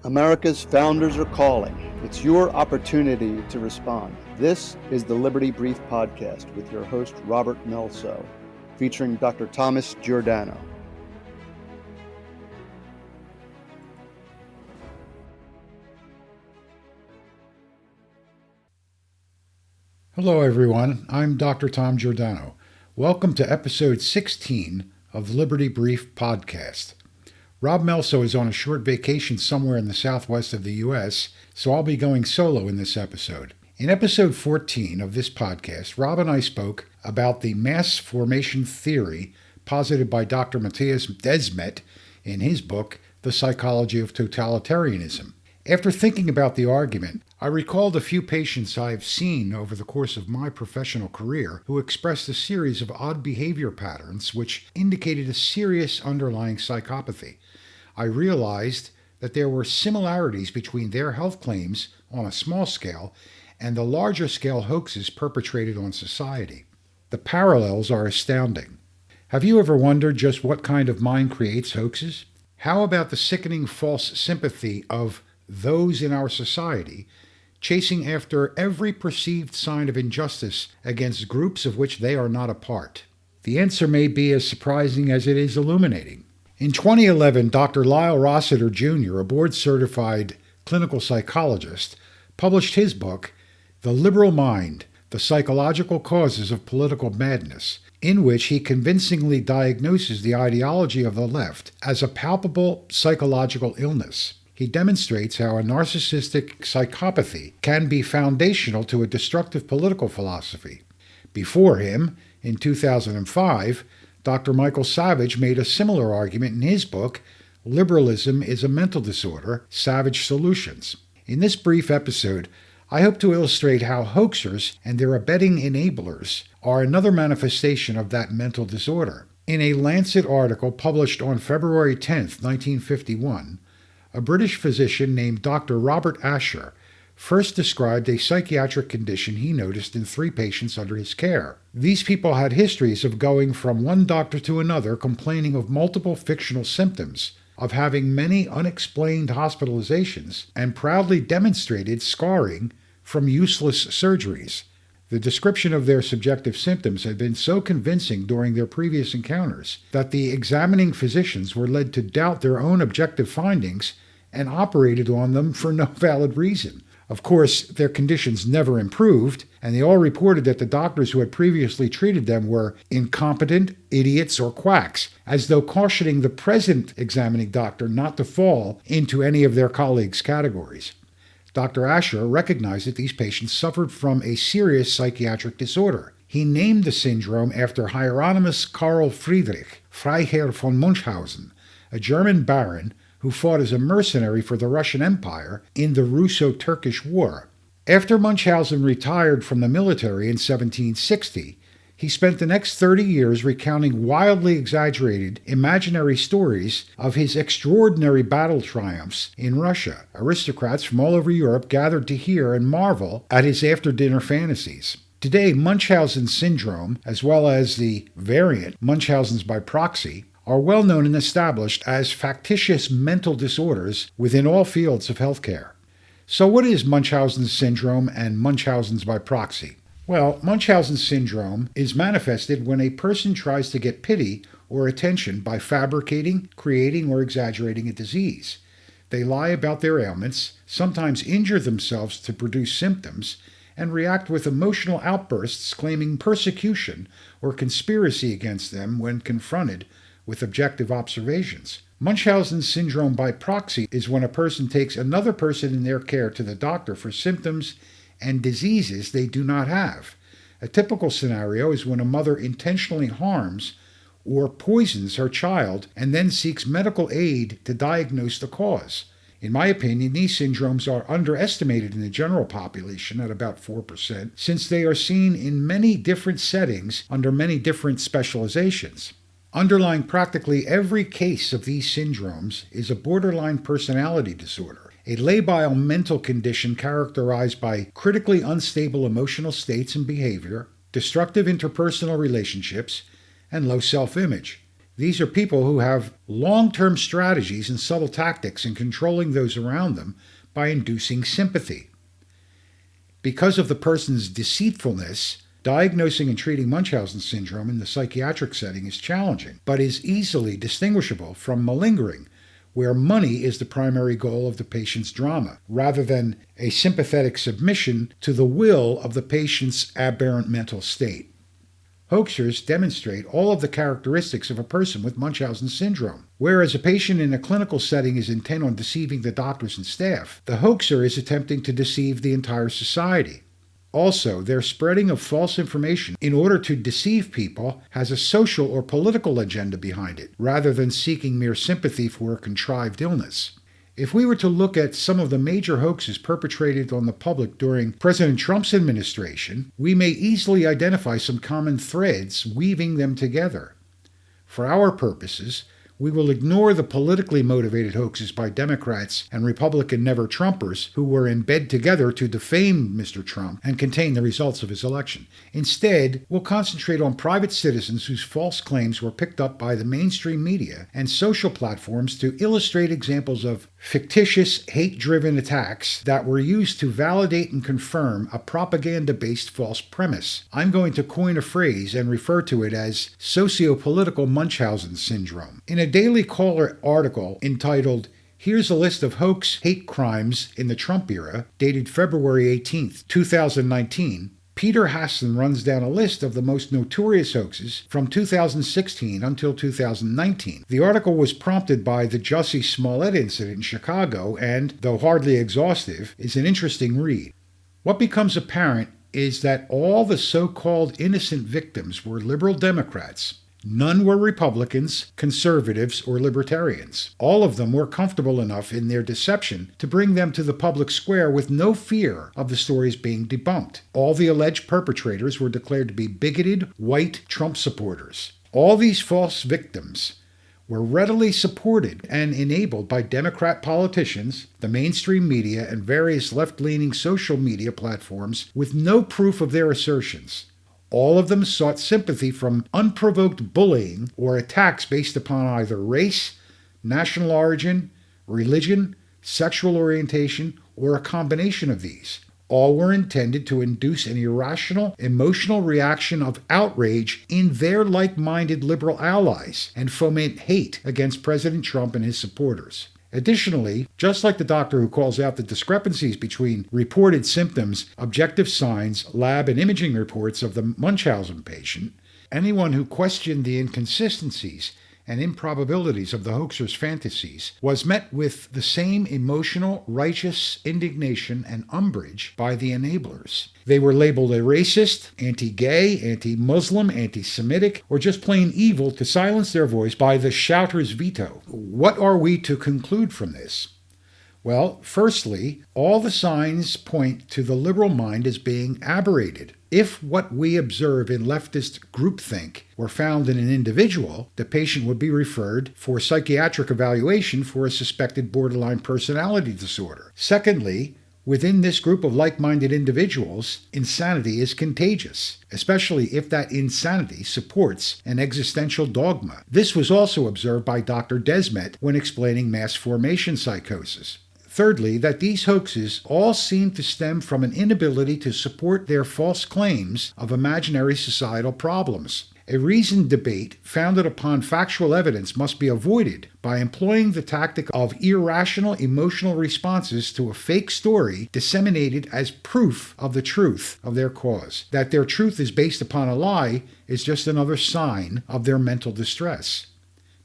America's founders are calling. It's your opportunity to respond. This is the Liberty Brief Podcast with your host, Robert Melso, featuring Dr. Thomas Giordano. Hello, everyone. I'm Dr. Tom Giordano. Welcome to episode 16 of the Liberty Brief Podcast. Rob Melso is on a short vacation somewhere in the southwest of the U.S., so I'll be going solo in this episode. In episode 14 of this podcast, Rob and I spoke about the mass formation theory posited by Dr. Matthias Desmet in his book, The Psychology of Totalitarianism. After thinking about the argument, I recalled a few patients I have seen over the course of my professional career who expressed a series of odd behavior patterns which indicated a serious underlying psychopathy. I realized that there were similarities between their health claims on a small scale and the larger scale hoaxes perpetrated on society. The parallels are astounding. Have you ever wondered just what kind of mind creates hoaxes? How about the sickening false sympathy of those in our society chasing after every perceived sign of injustice against groups of which they are not a part? The answer may be as surprising as it is illuminating. In 2011, Dr. Lyle Rossiter Jr., a board-certified clinical psychologist, published his book, The Liberal Mind, The Psychological Causes of Political Madness, in which he convincingly diagnoses the ideology of the left as a palpable psychological illness. He demonstrates how a narcissistic psychopathy can be foundational to a destructive political philosophy. Before him, in 2005, Dr. Michael Savage made a similar argument in his book, Liberalism is a Mental Disorder, Savage Solutions. In this brief episode, I hope to illustrate how hoaxers and their abetting enablers are another manifestation of that mental disorder. In a Lancet article published on February 10, 1951, a British physician named Dr. Robert Asher first described a psychiatric condition he noticed in 3 patients under his care. These people had histories of going from one doctor to another complaining of multiple fictional symptoms, of having many unexplained hospitalizations, and proudly demonstrated scarring from useless surgeries. The description of their subjective symptoms had been so convincing during their previous encounters that the examining physicians were led to doubt their own objective findings and operated on them for no valid reason. Of course, their conditions never improved, and they all reported that the doctors who had previously treated them were incompetent, idiots, or quacks, as though cautioning the present examining doctor not to fall into any of their colleagues' categories. Dr. Asher recognized that these patients suffered from a serious psychiatric disorder. He named the syndrome after Hieronymus Karl Friedrich, Freiherr von Munchausen, a German baron who fought as a mercenary for the Russian Empire in the Russo-Turkish War. After Munchausen retired from the military in 1760, he spent the next 30 years recounting wildly exaggerated imaginary stories of his extraordinary battle triumphs in Russia. Aristocrats from all over Europe gathered to hear and marvel at his after-dinner fantasies. Today, Munchausen syndrome, as well as the variant Munchausen's by proxy, are well known and established as factitious mental disorders within all fields of healthcare. So what is Munchausen syndrome and Munchausen's by proxy? Well, Munchausen syndrome is manifested when a person tries to get pity or attention by fabricating, creating, or exaggerating a disease. They lie about their ailments, sometimes injure themselves to produce symptoms, and react with emotional outbursts claiming persecution or conspiracy against them when confronted with objective observations. Munchausen syndrome by proxy is when a person takes another person in their care to the doctor for symptoms and diseases they do not have. A typical scenario is when a mother intentionally harms or poisons her child and then seeks medical aid to diagnose the cause. In my opinion, these syndromes are underestimated in the general population at about 4%, since they are seen in many different settings under many different specializations. Underlying practically every case of these syndromes is a borderline personality disorder, a labile mental condition characterized by critically unstable emotional states and behavior, destructive interpersonal relationships, and low self-image. These are people who have long-term strategies and subtle tactics in controlling those around them by inducing sympathy. Because of the person's deceitfulness, diagnosing and treating Munchausen syndrome in the psychiatric setting is challenging, but is easily distinguishable from malingering, where money is the primary goal of the patient's drama, rather than a sympathetic submission to the will of the patient's aberrant mental state. Hoaxers demonstrate all of the characteristics of a person with Munchausen syndrome. Whereas a patient in a clinical setting is intent on deceiving the doctors and staff, the hoaxer is attempting to deceive the entire society. Also, their spreading of false information in order to deceive people has a social or political agenda behind it, rather than seeking mere sympathy for a contrived illness. If we were to look at some of the major hoaxes perpetrated on the public during President Trump's administration, we may easily identify some common threads weaving them together. For our purposes, we will ignore the politically motivated hoaxes by Democrats and Republican never-Trumpers who were in bed together to defame Mr. Trump and contain the results of his election. Instead, we'll concentrate on private citizens whose false claims were picked up by the mainstream media and social platforms to illustrate examples of fictitious, hate-driven attacks that were used to validate and confirm a propaganda-based false premise. I'm going to coin a phrase and refer to it as socio-political Munchausen syndrome. In a Daily Caller article entitled, "Here's a List of Hoax Hate Crimes in the Trump Era," dated February 18, 2019, Peter Hasson runs down a list of the most notorious hoaxes from 2016 until 2019. The article was prompted by the Jussie Smollett incident in Chicago and, though hardly exhaustive, is an interesting read. What becomes apparent is that all the so-called innocent victims were liberal Democrats. None were Republicans, conservatives, or libertarians. All of them were comfortable enough in their deception to bring them to the public square with no fear of the stories being debunked. All the alleged perpetrators were declared to be bigoted, white Trump supporters. All these false victims were readily supported and enabled by Democrat politicians, the mainstream media, and various left-leaning social media platforms with no proof of their assertions. All of them sought sympathy from unprovoked bullying or attacks based upon either race, national origin, religion, sexual orientation, or a combination of these. All were intended to induce an irrational, emotional reaction of outrage in their like-minded liberal allies and foment hate against President Trump and his supporters. Additionally, just like the doctor who calls out the discrepancies between reported symptoms, objective signs, lab and imaging reports of the Munchausen patient, anyone who questioned the inconsistencies and improbabilities of the hoaxer's fantasies was met with the same emotional, righteous indignation and umbrage by the enablers. They were labeled a racist, anti-gay, anti-Muslim, anti-Semitic, or just plain evil to silence their voice by the shouter's veto. What are we to conclude from this? Well, firstly, all the signs point to the liberal mind as being aberrated. If what we observe in leftist groupthink were found in an individual, the patient would be referred for psychiatric evaluation for a suspected borderline personality disorder. Secondly, within this group of like-minded individuals, insanity is contagious, especially if that insanity supports an existential dogma. This was also observed by Dr. Desmet when explaining mass formation psychosis. Thirdly, that these hoaxes all seem to stem from an inability to support their false claims of imaginary societal problems. A reasoned debate founded upon factual evidence must be avoided by employing the tactic of irrational emotional responses to a fake story disseminated as proof of the truth of their cause. That their truth is based upon a lie is just another sign of their mental distress.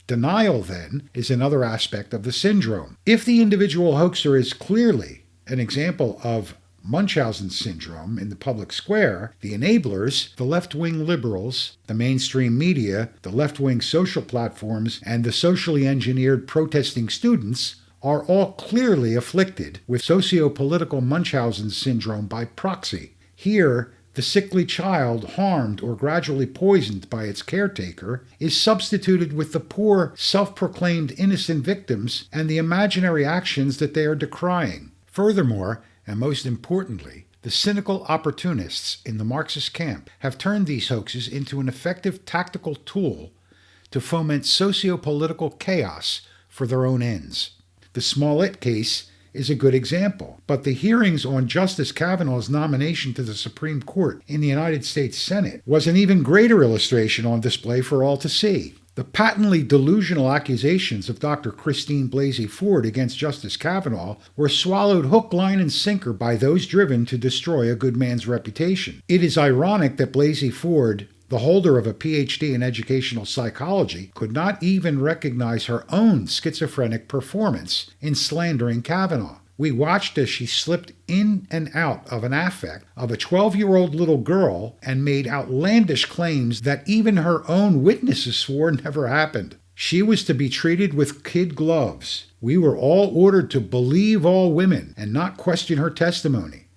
Denial, then, is another aspect of the syndrome. If the individual hoaxer is clearly an example of Munchausen syndrome in the public square, the enablers, the left-wing liberals, the mainstream media, the left-wing social platforms, and the socially engineered protesting students are all clearly afflicted with socio-political Munchausen syndrome by proxy. Here, the sickly child, harmed or gradually poisoned by its caretaker, is substituted with the poor, self-proclaimed innocent victims and the imaginary actions that they are decrying. Furthermore, and most importantly, the cynical opportunists in the Marxist camp have turned these hoaxes into an effective tactical tool to foment socio-political chaos for their own ends. The Smollett case is a good example, but the hearings on Justice Kavanaugh's nomination to the Supreme Court in the United States Senate was an even greater illustration on display for all to see. The patently delusional accusations of Dr. Christine Blasey Ford against Justice Kavanaugh were swallowed hook, line, and sinker by those driven to destroy a good man's reputation. It is ironic that Blasey Ford, the holder of a PhD in educational psychology, could not even recognize her own schizophrenic performance in slandering Kavanaugh. We watched as she slipped in and out of an affect of a 12-year-old little girl and made outlandish claims that even her own witnesses swore never happened. She was to be treated with kid gloves. We were all ordered to believe all women and not question her testimony.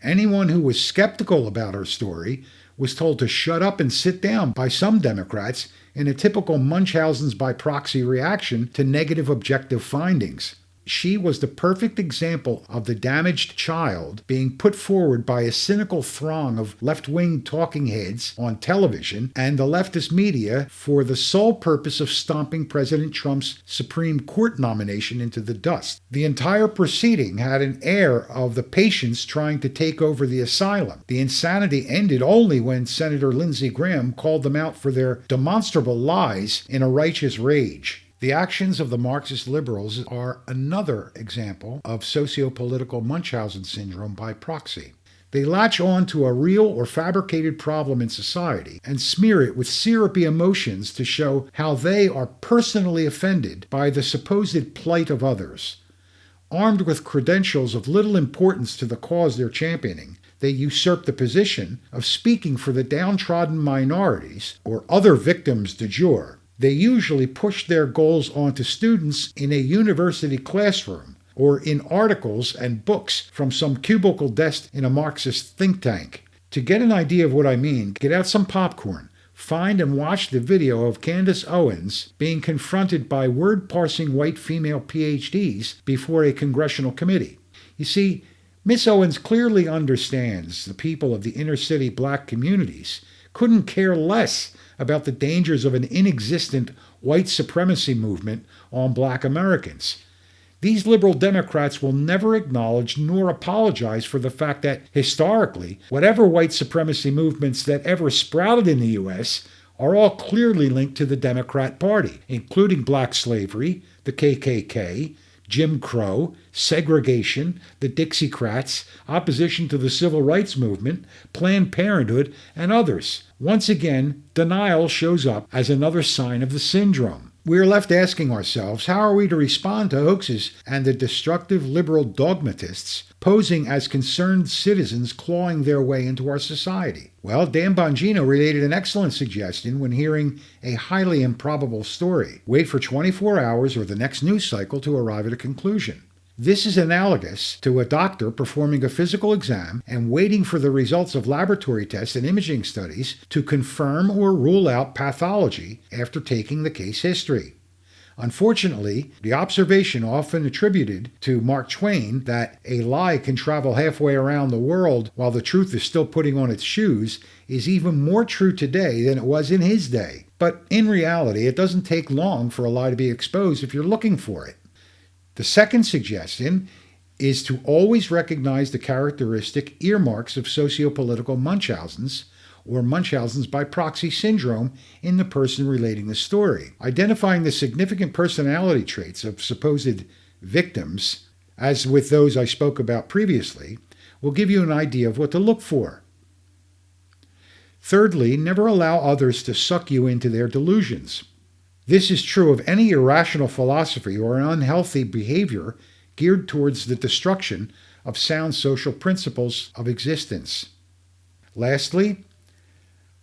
Anyone who was skeptical about her story was told to shut up and sit down by some Democrats in a typical Munchausen's by proxy reaction to negative objective findings. She was the perfect example of the damaged child being put forward by a cynical throng of left-wing talking heads on television and the leftist media for the sole purpose of stomping President Trump's Supreme Court nomination into the dust. The entire proceeding had an air of the patients trying to take over the asylum. The insanity ended only when Senator Lindsey Graham called them out for their demonstrable lies in a righteous rage. The actions of the Marxist liberals are another example of socio-political Munchausen syndrome by proxy. They latch on to a real or fabricated problem in society and smear it with syrupy emotions to show how they are personally offended by the supposed plight of others. Armed with credentials of little importance to the cause they're championing, they usurp the position of speaking for the downtrodden minorities or other victims du jour. They usually push their goals onto students in a university classroom or in articles and books from some cubicle desk in a Marxist think tank. To get an idea of what I mean, get out some popcorn, find and watch the video of Candace Owens being confronted by word-parsing white female PhDs before a congressional committee. You see, Miss Owens clearly understands the people of the inner-city black communities couldn't care less about the dangers of an inexistent white supremacy movement on black Americans. These liberal Democrats will never acknowledge nor apologize for the fact that, historically, whatever white supremacy movements that ever sprouted in the U.S. are all clearly linked to the Democrat Party, including black slavery, the KKK, Jim Crow, segregation, the Dixiecrats, opposition to the Civil Rights Movement, Planned Parenthood, and others. Once again, denial shows up as another sign of the syndrome. We are left asking ourselves, how are we to respond to hoaxes and the destructive liberal dogmatists posing as concerned citizens clawing their way into our society? Well, Dan Bongino related an excellent suggestion when hearing a highly improbable story. Wait for 24 hours or the next news cycle to arrive at a conclusion. This is analogous to a doctor performing a physical exam and waiting for the results of laboratory tests and imaging studies to confirm or rule out pathology after taking the case history. Unfortunately, the observation often attributed to Mark Twain that a lie can travel halfway around the world while the truth is still putting on its shoes is even more true today than it was in his day. But in reality, it doesn't take long for a lie to be exposed if you're looking for it. The second suggestion is to always recognize the characteristic earmarks of sociopolitical Munchausen's or Munchausen's by proxy syndrome in the person relating the story. Identifying the significant personality traits of supposed victims, as with those I spoke about previously, will give you an idea of what to look for. Thirdly, never allow others to suck you into their delusions. This is true of any irrational philosophy or an unhealthy behavior geared towards the destruction of sound social principles of existence. Lastly,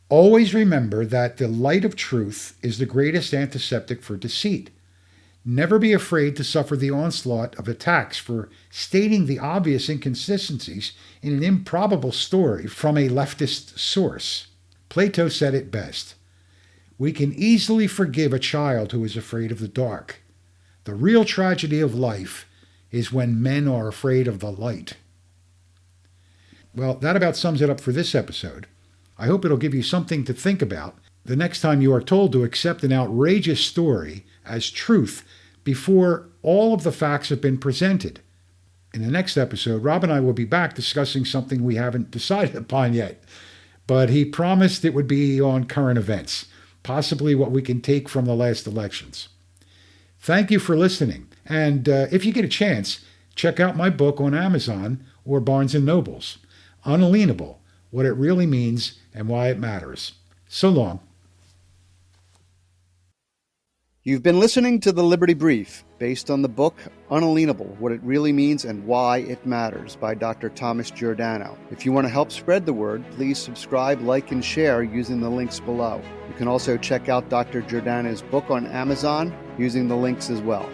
always remember that the light of truth is the greatest antiseptic for deceit. Never be afraid to suffer the onslaught of attacks for stating the obvious inconsistencies in an improbable story from a leftist source. Plato said it best. We can easily forgive a child who is afraid of the dark. The real tragedy of life is when men are afraid of the light. Well, that about sums it up for this episode. I hope it'll give you something to think about. the next time you are told to accept an outrageous story as truth before all of the facts have been presented. In the next episode, Rob and I will be back discussing something we haven't decided upon yet, but he promised it would be on current events, possibly what we can take from the last elections. Thank you for listening, and if you get a chance, check out my book on Amazon or Barnes & Noble's, Unalienable, What It Really Means and Why It Matters. So long. You've been listening to the Liberty Brief, based on the book Unalienable, What It Really Means and Why It Matters by Dr. Thomas Giordano. If you want to help spread the word, please subscribe, like, and share using the links below. You can also check out Dr. Giordano's book on Amazon using the links as well.